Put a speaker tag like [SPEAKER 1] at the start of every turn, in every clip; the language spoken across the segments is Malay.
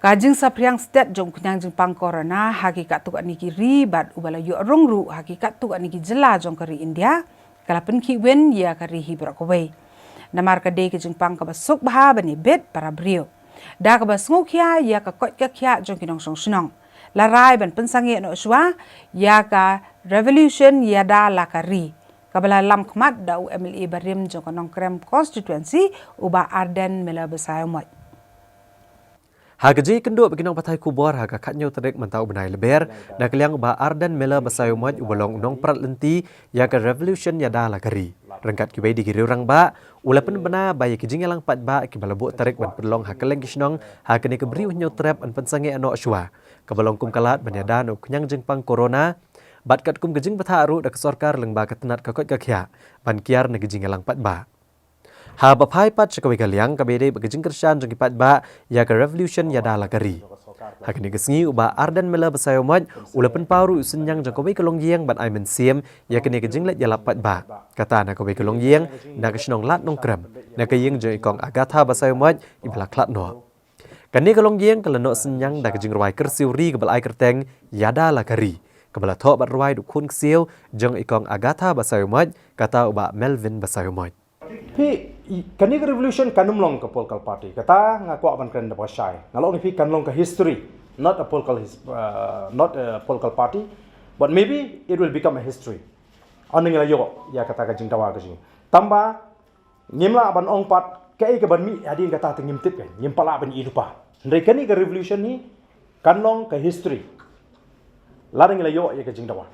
[SPEAKER 1] Kajing sapriang stet jong kunyang jeng pang corona hakikat tu aniki ribat ubala yu rongru hakikat tu aniki jela jong kari India kalapen ki wen ya kari hibrak kawai. Namar kadai ke jeng pang kabasuk baha bani bet para brio. Da kabasngok ya kakot kakya jong kinong song sunong. Larai ban pensangi no shwa ya ka revolution ya da la kari. Kabala lam kmat da UMLA barim jong kanong krem constituency uba Arden mela besayomot.
[SPEAKER 2] Hagaji kendo beginang patai kubor haga katnyo terek mentau benai leber na keliang ba Arden mela basayomot ubalong unong prat lenti ya ka revolution ya da la kari. Rengkat kibai di giri orang ba ulapen bena baya kijing yalang pat ba ki balabuk tarik wan perlong hakeleng kisnong hakene kebri unyo trap an pensange ano aswa. Kabalong kum kalat banyada no kunyang jengpang corona bat kat kum gejing patharu da kesorkar leng ba ketenat kakot kakya ban kiar na gejing yalang pat ba. Ha bapai pat cakawi kaliang kabede bagajing kersan jong pat ba ya ka revolution ya da la kari. Hakini gesngi uba Arden mela basayomot ulapen paru usenyang jong kawi kalongyeng ban aimen siem ya kene gejing let ya lapat ba. Kata na kawi kalongyeng na kesnong lat nong krem na kayeng jong ikong agatha basayomot ibla klat no. Kani kalongyeng kalano senyang da gejing ruai kersiuri kebal ai kerteng ya da la kari. Kebala thok bat ruai dukun ksiu jong ikong agatha basayomot kata uba Melvin basayomot.
[SPEAKER 3] Pi kani revolution kanum long ka political party kata ngaku aban kren da pasai ngalong pi kan long ka history not a political party but maybe it will become a history aning la yo ya kata ka jingtawa ka jing tamba ngimla aban ong pat kai ka ban mi adin kata te ngimtip kan ngimpala ban idupa ndai kani ka revolution ni kan long ka history laring la yo ya ka jingtawa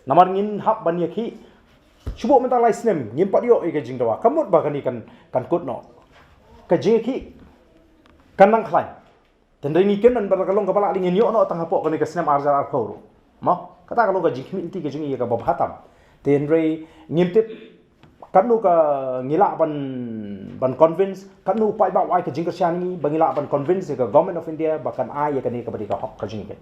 [SPEAKER 3] namar ngin hab ban ya ki Cuba mentang lai snem nyimpat yo ke jing dawa kamut ba kani kan kut no ka jing ki kan nang khlai tendai ni ken nan bar kalong ka bala lingin yo no tang hapo kani ka snem arjar ar khoro ma kata kalong ka jing mi ti ke jing ye ka bab hatam tendai ngimtip kanu ka ngila ban convince kanu pai ba wai ka jing ka syani bangila ban convince ka government of India bahkan ai ye kani ka badi ka hok ka jing ke